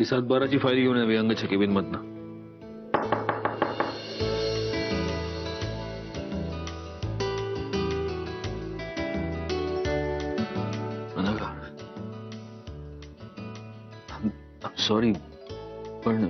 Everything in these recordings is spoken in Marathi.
ती 7/12ची फाईल घेऊन यावी अंगच्या केबिन मधनं. सॉरी, पण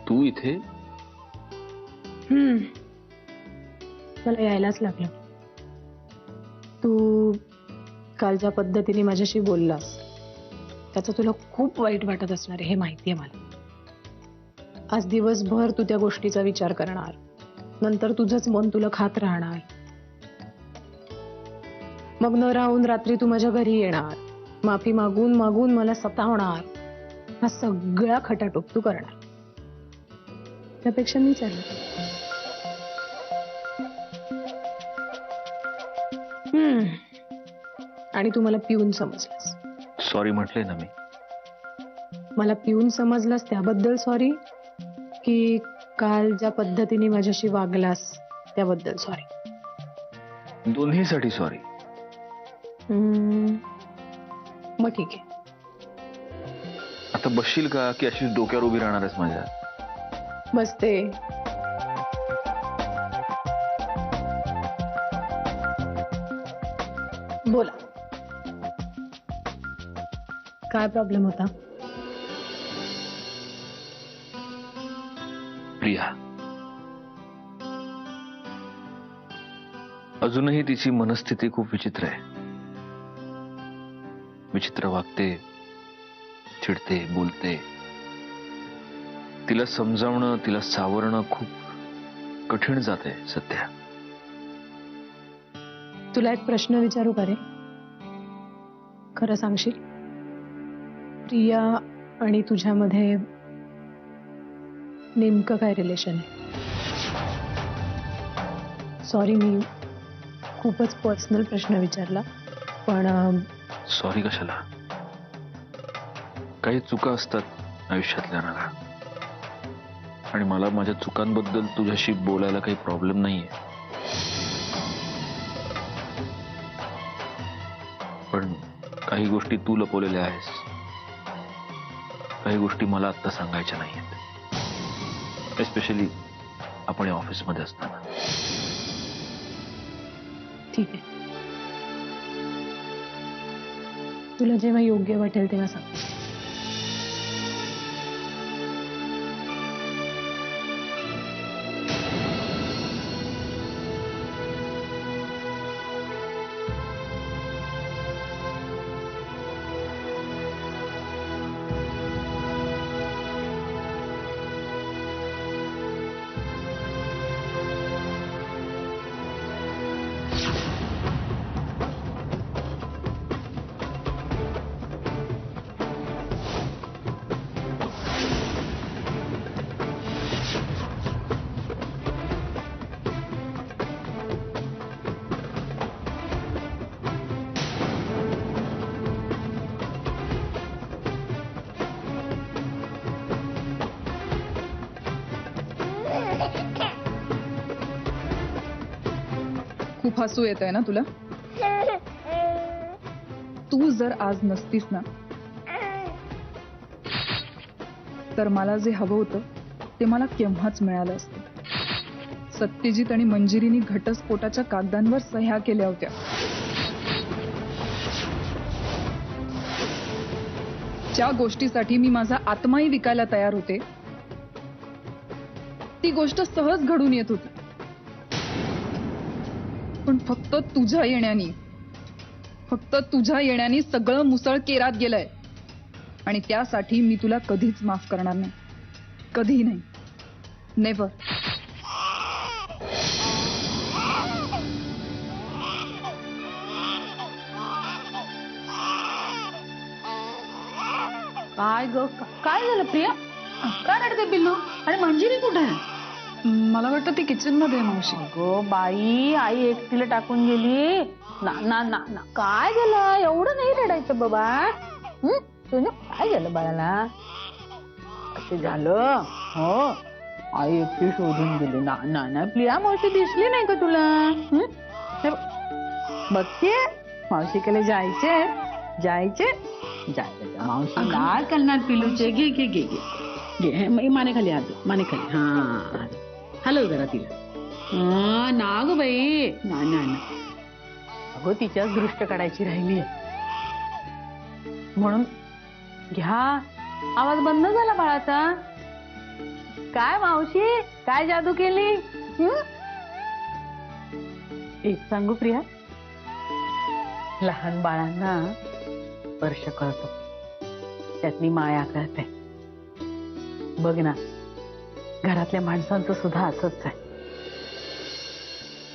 तू इथे? मला यायलाच लागलं. तू काल ज्या पद्धतीने माझ्याशी बोललास त्याचं तुला खूप वाईट वाटत असणार आहे हे माहिती आहे मला. आज दिवसभर तू त्या गोष्टीचा विचार करणार, नंतर तुझंच मन तुला खात राहणार, मग न राहून रात्री तू माझ्या घरी येणार, माफी मागून मागून मला सतावणार. हा सगळा खटाटोप तू करणार. त्यापेक्षा मी चालू. आणि तू मला पिऊन समजलास. सॉरी म्हटले ना मी. मला पिऊन समजलास त्याबद्दल सॉरी, की काल ज्या पद्धतीने माझ्याशी वागलास त्याबद्दल सॉरी? दोन्हीसाठी सॉरी. मग ठीक आहे. आता बसशील का की अशीच डोक्यावर उभी राहणार आहेस माझ्या? बसते. बोला, काय प्रॉब्लेम होता? प्रिया अजूनही तिची मनस्थिती खूप विचित्र आहे. विचित्र वागते, चिडते, बोलते. तिला समजावणं, तिला सावरणं खूप कठीण जाते सध्या. तुला एक प्रश्न विचारू का रे? खरं सांगशील? प्रिया आणि तुझ्यामध्ये नेमकं काय रिलेशन आहे? सॉरी, मी खूपच पर्सनल प्रश्न विचारला, पण सॉरी कशाला? काही चुका असतात आयुष्यातल्या ना, आणि मला माझ्या चुकांबद्दल तुझ्याशी बोलायला काही प्रॉब्लेम नाहीये. पण काही गोष्टी तू लपवलेल्या आहेस, काही गोष्टी मला आता सांगायच्या नाहीयेत, एस्पेशली आपण या ऑफिसमध्ये असताना. ठीक आहे, तुला जेव्हा योग्य वाटेल तेव्हा सांग. खूप हसू येत आहे ना तुला? तू जर आज नसतीस ना तर मला जे हवं होतं ते मला केव्हाच मिळालं असतं. सत्यजित आणि मंजिरीनी घटस्फोटाच्या कागदांवर सह्या केल्या होत्या. ज्या गोष्टीसाठी मी माझा आत्माही विकायला तयार होते ती गोष्ट सहज घडून येत होती. पण फक्त तुझ्या येण्यानी सगळं मुसळ केरात गेलंय. आणि त्यासाठी मी तुला कधीच माफ करणार नाही, कधी नाही, नेव्हर. काय ग, काय झालं प्रिया? काय रडते पिल्लू? आणि मंजिरी कुठे आहे? मला वाटतं ती किचन मध्ये आहे मावशी. गो बाई, आई एकटीला टाकून गेली. ना ना ना ना, काय झालं? एवढं नाही रडायचं बाबा. तुझं काय झालं बाळाला? असं झालं? हो, आई एकटी शोधून गेली. ना ना ना, प्रिया मावशी दिसली नाही का तुला? बघते मावशीकडे जायचे. मावशी लाड करणार पिलूचे. घे घे घे घे घे. हे माने खाली हात दे, माने खाली. हा हलव जरा तिला. हा ना ग बाई, ना ना ना. अगो तिच्याच दृष्ट काढायची राहिली म्हणून घ्या. आवाज बंद झाला बाळाचा. काय मावशी, काय जादू केली? एक सांगू प्रिया, लहान बाळांना स्पर्श कळतो, त्यातली माया कळते. बघ ना, घरातल्या माणसांचं सुद्धा असंच आहे.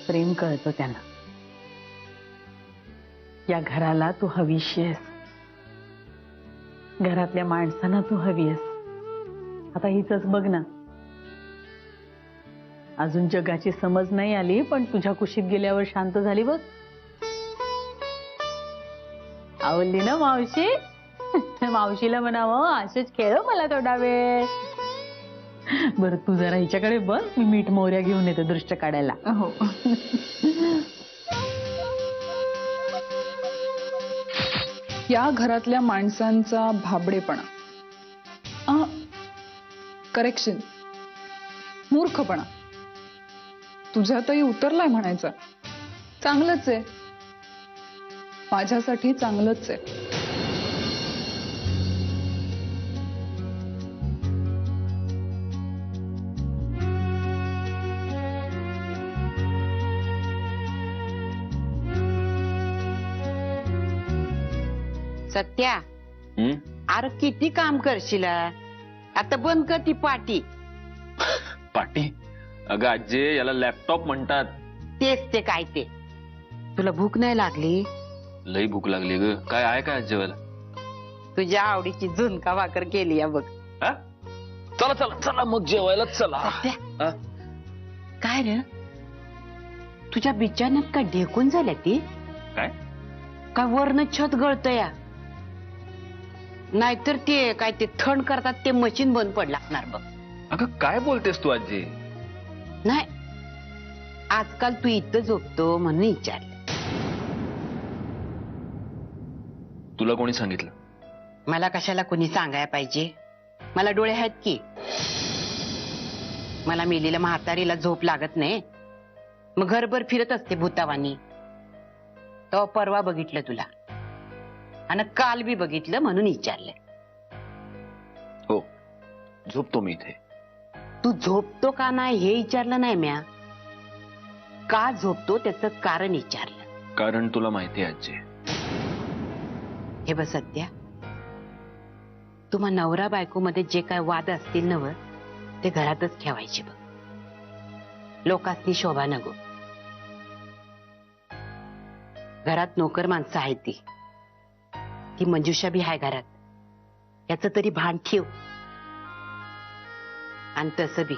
प्रेम कळतं त्यांना. या घराला तू हवीशी आहेस, घरातल्या माणसांना तू हवी आहेस. आता हिचंच बघ ना, अजून जगाची समज नाही आली, पण तुझ्या कुशीत गेल्यावर शांत झाली बघ. आवडली ना मावशी? मावशीला म्हणावं असेच खेळ मला थोडा वेळ. बरं तू जरा हिच्याकडे बघ, मी मीठ मोहऱ्या घेऊन येते दृष्ट काढायला. हो. या घरातल्या माणसांचा भाबडेपणा, करेक्शन, मूर्खपणा तुझ्यातही उतरलाय म्हणायचं. चांगलंच आहे, माझ्यासाठी चांगलंच आहे. सत्या, अरे किती काम करशील, आता बंद कर ती पाटी. पाटी? अगं आजी, याला लॅपटॉप म्हणतात. तेच ते काय ते. तुला भूक नाही लागली? लई भूक लागली ग. काय आहे काय आज जेवायला? तुझ्या आवडीची झुणका भाकर केली या बघ. हा? चला चला चला मग जेवायला चला. सत्या, काय रे, तुझ्या बिचाण्यात काय ढेकून झाल्या ती? काय वरनं छत गळतं या? नाहीतर ते काय ते थंड करतात ते मशीन बंद पडलं असणार बघ. अगं काय बोलतेस तू आजी? नाही, आजकाल तू इथं झोपतो म्हणून विचारलं. तुला कोणी सांगितलं? मला कशाला कोणी सांगायला पाहिजे? मला डोळे आहेत की. मला मेलेल्या म्हातारीला झोप लागत नाही, मग घरभर फिरत असते भूतावानी. तो परवा बघितलं तुला, आणि काल बी बघितलं म्हणून विचारलं. हो, झोपतो मी इथे. तू झोपतो का नाही हे विचारलं नाही म्या, का झोपतो त्याचं कारण विचारलं. कारण तुला माहिती आहे आजी. हे बघ सध्या, तुम्हा नवरा बायको मध्ये जे काय वाद असतील नव, ते घरातच ठेवायचे बघ. लोकांनी शोभा नको. घरात नोकर माणसं आहेत, ती मंजुषा बी आहे घरात, याच तरी भान ठेव. आणि तसं बी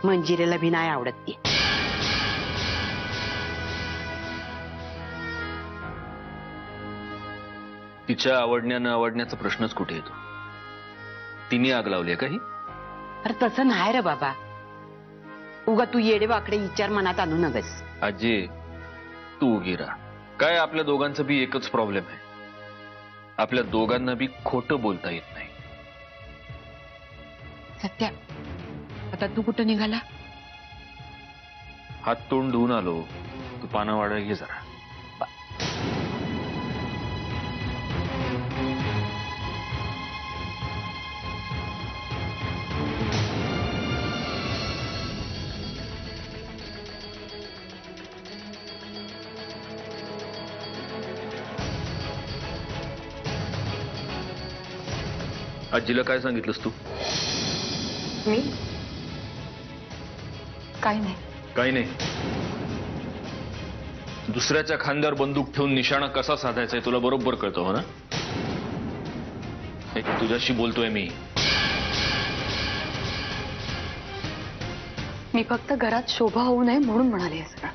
मंजिरेला बी नाही आवडत ती. तिच्या आवडण्या न आवडण्याचा प्रश्नच कुठे येतो? तिने आग लावली काही? अरे तसं नाही रे बाबा, उगा तू येडे वाकडे विचार मनात आणू नगस. आजी तू उगी राहा. काय आपल्या दोघांचं बी एकच प्रॉब्लेम आहे, आपल्या दोघांना बी खोटं बोलता येत नाही. सत्या, आता तू कुठं निघाला? हात तोंड धुवून आलो. तू पानं वाढायला घे जरा. आजीला काय सांगितलंस तू? मी काही नाही. काही नाही. दुसऱ्याच्या खांद्यावर बंदूक ठेवून निशाणा कसा साधायचा तुला बरोबर कळतो हो ना? एक तुझ्याशी बोलतोय मी. मी फक्त घरात शोभा होऊ नये म्हणून म्हणाले हे सगळं.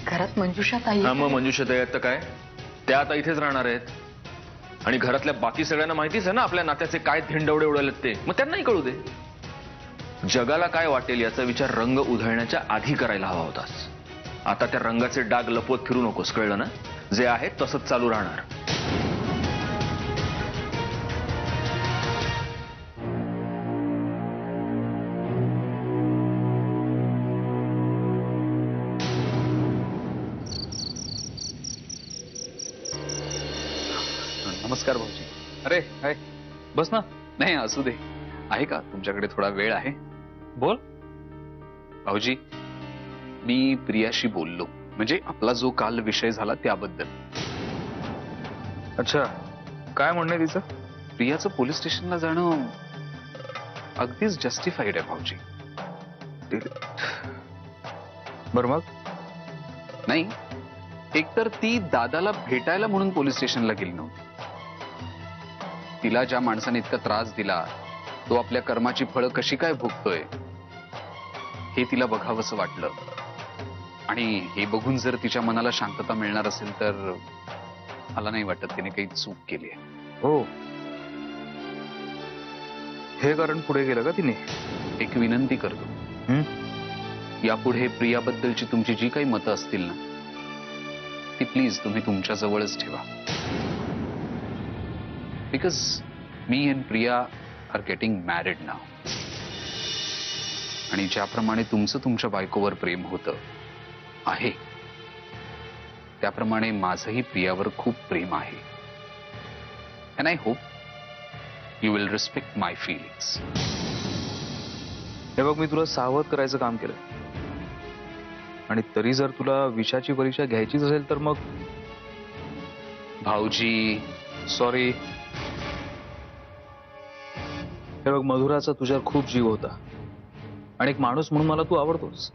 घरात मंजुषा ताई. हा, मग मंजुषा ताई आहेत तर काय, त्या आता इथेच राहणार आहेत. आणि घरातल्या बाकी सगळ्यांना माहितीच आहे ना आपल्या नात्याचे काय धिंडवडे उडवलेत ते. मग त्यांनाही कळू दे. जगाला काय वाटेल याचा विचार रंग उधळण्याच्या आधी करायला हवा होतास. आता त्या रंगाचे डाग लपवत फिरू नकोस, कळलं ना? जे आहे तसंच चालू राहणार. नमस्कार भाऊजी. अरे हाय, बस ना. नाही असू दे. आहे का तुमच्याकडे थोडा वेळ आहे? बोल भाऊजी. मी प्रियाशी बोललो, म्हणजे आपला जो काल विषय झाला त्याबद्दल. अच्छा, काय म्हणणे तिचं? प्रियाचं पोलीस स्टेशनला जाणं अगदीच जस्टिफाईड आहे भाऊजी. बरं मग? नाही, एकतर ती दादाला भेटायला म्हणून पोलीस स्टेशनला गेली नव्हती. तिला ज्या माणसाने इतका त्रास दिला तो आपल्या कर्माची फळं कशी काय भोगतोय हे तिला बघावंसं वाटलं. आणि हे बघून जर तिच्या मनाला शांतता मिळणार असेल तर मला नाही वाटत तिने काही चूक केली आहे. हो, हे कारण पुढे गेलं का तिने? एक विनंती करतो, यापुढे प्रियाबद्दलची तुमची जी काही मतं असतील ना ती प्लीज तुम्ही तुमच्या जवळच ठेवा. Because me and Priya are getting married now. आणि ज्याप्रमाणे तुमचं तुमच्या बायकोवर प्रेम होतं आहे त्याप्रमाणे माझंही प्रियावर खूप प्रेम आहे. And I hope you will respect my feelings. हे बघ, मी तुला सावध करायचं काम केलं आणि तरी जर तुला विषयाची परीक्षा घ्यायचीच असेल तर मग भाऊजी. सॉरी. हे बघ, मधुराचा तुझ्यावर खूप जीव होता आणि एक माणूस म्हणून मला तू आवडतोस.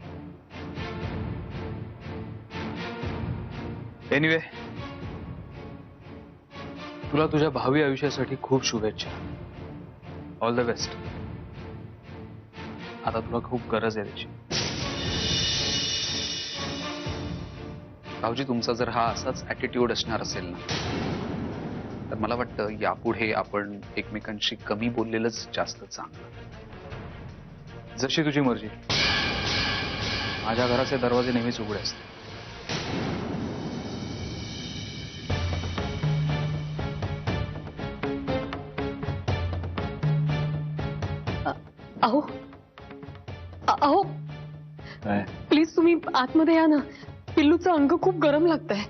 एनिवे, तुला तुझ्या भावी आयुष्यासाठी खूप शुभेच्छा. All the best. आता तुला खूप गरज आहे त्याची. भाऊजी, तुमचा जर हा असाच ऍटिट्यूड असणार असेल ना तर मला वाटतं यापुढे आपण एकमेकांशी कमी बोललेलंच जास्त चांगलं. जशी तुझी मर्जी. माझ्या घराचे दरवाजे नेहमीच उघडे असतात. अहो अहो, प्लीज तुम्ही आतमध्ये या ना. पिल्लूचं अंग खूप गरम लागतंय.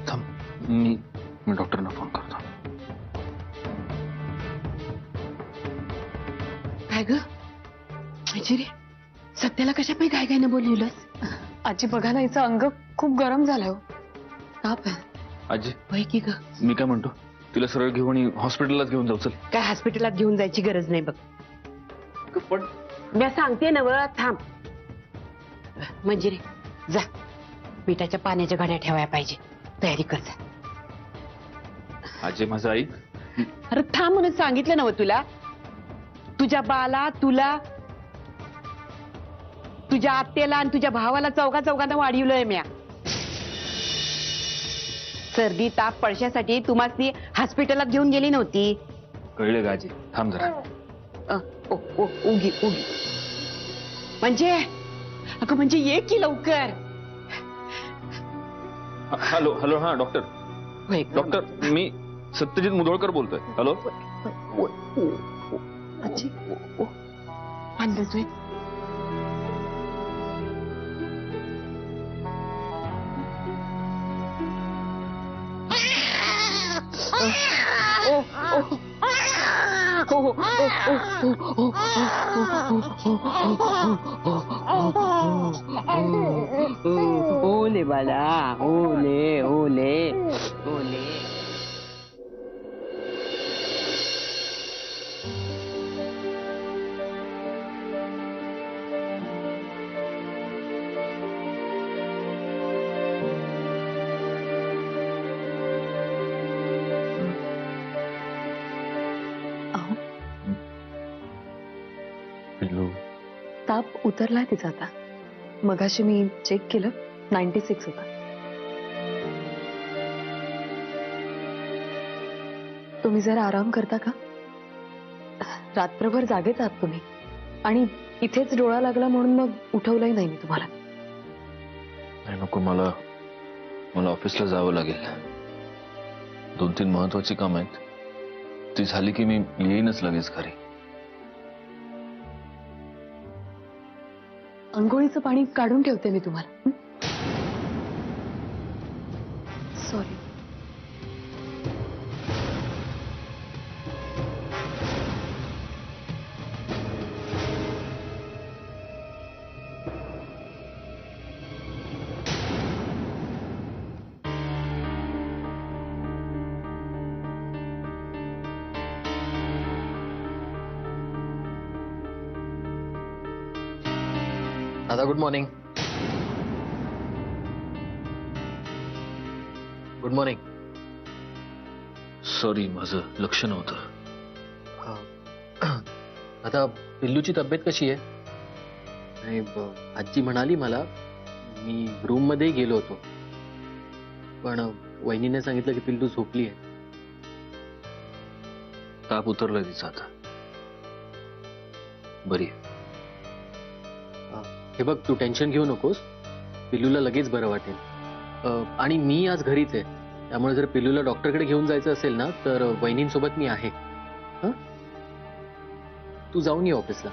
थांब, मी डॉक्टरना फोन करतो. काय ग रे, सत्याला कशा पाहिजे काय काय न बोलवलंस? आजी बघा ना, हिचं अंग खूप गरम झालंय. ताप आहे आजी, वय की ग. मी काय म्हणतो, तिला सरळ घेऊन हॉस्पिटललाच घेऊन जाऊ. चल. काय हॉस्पिटलात घेऊन जायची गरज नाही बघ. पण मी सांगते ना व, थांब. म्हणजे रे, जा मिठाच्या पाण्याच्या घड्या ठेवायला पाहिजे. तयारी कर जा. आजी माझं ऐक. अरे थांब म्हणून सांगितलं ना व तुला. तुझ्या बाला, तुला, तुझ्या आत्याला आणि तुझ्या भावाला चौघांना वाढवलंय म्या. सर्दी ताप पडशासाठी तुम्हाला हॉस्पिटलात घेऊन गेली नव्हती. कळलं का आजी? थांब जरा. उगी म्हणजे अगं म्हणजे ये की लवकर. हॅलो हॅलो, हा डॉक्टर. डॉक्टर, मी सत्यजित मुधोळकर बोलतोय. हॅलो. आजी अंदाज होय. ओले बाला, ओले ओले ओले. ताप उतरलाय तिचा आता. मगाशी मी चेक केलं, 96 होता. तुम्ही जरा आराम करता का? रात्रभर जागेच आहात तुम्ही आणि इथेच डोळा लागला म्हणून मग उठवलंही नाही मी तुम्हाला. नाही नको, मला ऑफिसला जावं लागेल. 2-3 महत्वाची काम आहेत. ती झाली की मी येईनच लगेच घरी. अंघोळीचं पाणी काढून ठेवते मी तुम्हाला. सॉरी. दादा good morning. Good morning. Sorry, माझं लक्ष नव्हतं. आता पिल्लूची तब्येत कशी आहे? आणि आजी म्हणाली मला, मी रूम मध्ये गेलो होतो पण वहिनीने सांगितलं की पिल्लू झोपली आहे. ताप उतरलाय तिचा आता, बरी आहे. हे बघ, तू टेन्शन घेऊ नकोस, पिल्लूला लगेच बरं वाटेल. आणि मी आज घरीच आहे, त्यामुळे जर पिल्लूला डॉक्टरकडे घेऊन जायचं असेल ना तर वहिनींसोबत मी आहे. तू जाऊन ये ऑफिसला.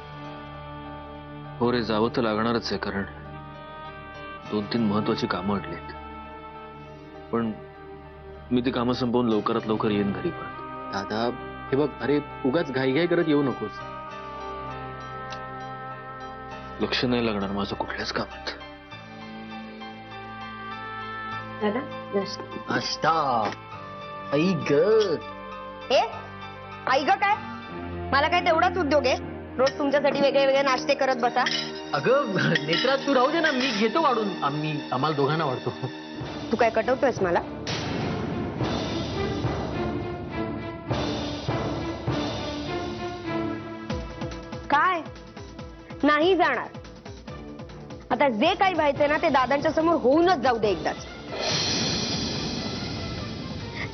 हो रे, जावं तर लागणारच आहे, कारण 2-3 महत्वाची कामं अडलीत. पण मी ती कामं संपवून लवकरात लवकर येईन घरी. पण दादा हे बघ, अरे उगाच घाईघाई करत येऊ नकोस. लक्ष नाही लागणार माझं कुठल्याच कामात. दादा नाश्ता. आई ग. ए आई ग, काय मला काय तेवढाच उद्योग आहे? रोज तुमच्यासाठी वेगळे वेगळे नाश्ते करत बसा. अगं नेत्रा, तू राहू दे ना, मी घेतो वाढून. आम्हाला दोघांना वाढतो. तू काय कटवतोयस मला? काय नाही जाणार. आता जे काही व्हायचंय ना ते दादांच्या समोर होऊनच जाऊ दे एकदाच.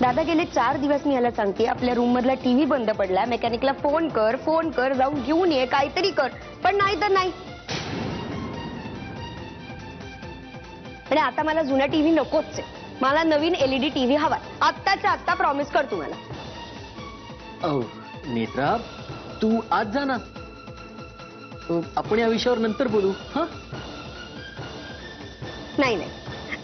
दादा गेले 4 दिवस मी याला सांगते, आपल्या रूम मधला टीव्ही बंद पडला, मेकॅनिकला फोन कर, जाऊन घेऊन ये, काहीतरी कर. पण नाही तर नाही. आणि आता मला जुना टीव्ही नकोच आहे, मला नवीन LED टीव्ही हवा. आत्ताच्या आत्ता प्रॉमिस कर तुम्हाला. नेत्रा, तू आज जा ना, आपण या विषयावर नंतर बोलू. नाही नाही,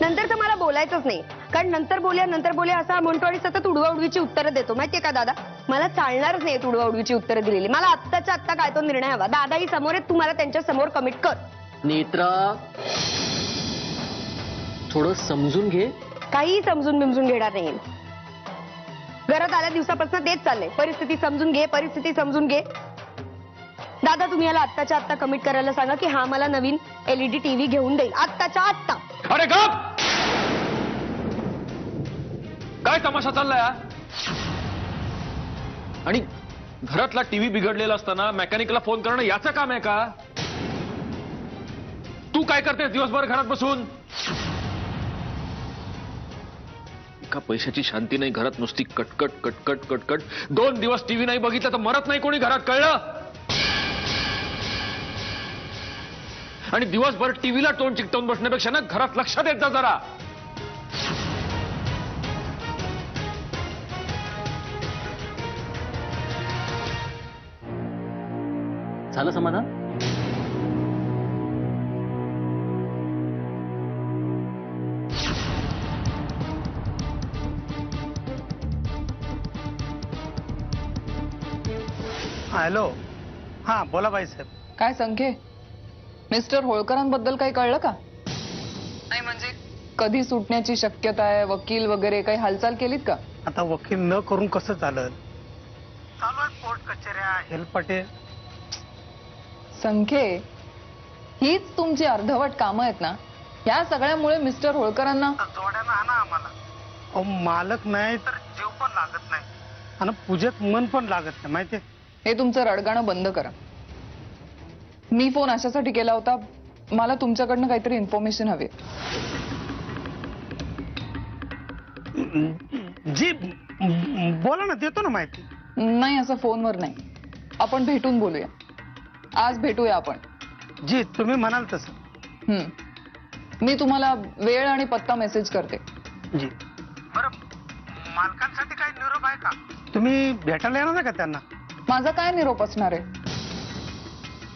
नंतर तर मला बोलायचंच नाही, कारण नंतर बोलूया असं म्हणतो आणि सतत उडवाउडवीची उत्तरं देतो. माहितीये का दादा, मला चालणारच नाही उडवाउडवीची उत्तरं दिलेली. मला आत्ताच्या आत्ता काय तो निर्णय हवा. दादाही समोर आहेत, तू मला त्यांच्या समोर कमिट कर. नेत्रा, थोडं समजून घे. काही समजून बिमजून घेणार नाही. घरात आल्या दिवसापासून तेच चाललंय, परिस्थिती समजून घे. दादा तुम्ही याला आत्ताच्या आत्ता कमिट करायला सांगा की हा मला नवीन LED टीव्ही घेऊन देईल, आत्ताच्या आत्ता. अरे गप! काय तमाशा चाललाय हा? आणि घरातला टीव्ही बिघडलेला असताना मेकॅनिकला फोन करणं याचं काम आहे का? तू काय करतेस दिवसभर घरात बसून? एका पैशाची शांती नाही घरात, नुसती कटकट. 2 दिवस टीव्ही नाही बघितलं तर मरत नाही कोणी घरात, कळलं? आणि दिवसभर टीव्हीला तोंड चिकटवून बसण्यापेक्षा ना घरात लक्ष देत जा जरा. झालं समाधान? हॅलो. हा बोला बाईसाहेब. काय संख्ये, मिस्टर होळकरांबद्दल काही कळलं का? नाही म्हणजे कधी सुटण्याची शक्यता आहे, वकील वगैरे काही हालचाल केलीत का? आता वकील न करून कसं चालत? चालू आहेत कोर्ट कचेऱ्या, हेलपाटे. संख्ये, हीच तुमची अर्धवट कामं आहेत ना? या सगळ्यामुळे मिस्टर होळकरांना जोड्यानं आणा आम्हाला. अहो मालक नाही तर जीव पण लागत नाही आणि पूजेत मन पण लागत नाही, माहितीये? हे तुमचं रडगाणं बंद करा. मी फोन अशासाठी केला होता, मला तुमच्याकडनं काहीतरी इन्फॉर्मेशन हवी. जी बोला ना, देतो ना माहिती. नाही, असं फोनवर नाही. आपण भेटून बोलूया. आज भेटूया आपण. जी तुम्ही म्हणाल तसं. मी तुम्हाला वेळ आणि पत्ता मेसेज करते. जी. बरं मालकांसाठी काही निरोप आहे का? तुम्ही भेटायला येणार का त्यांना? माझा काय निरोप असणार आहे?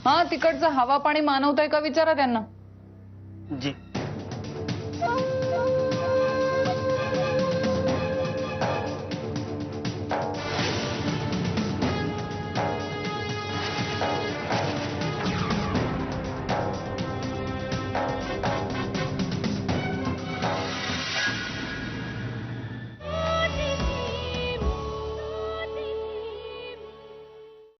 हा, तिकडचं हवा पाणी मानवताय का विचारा त्यांना. जी.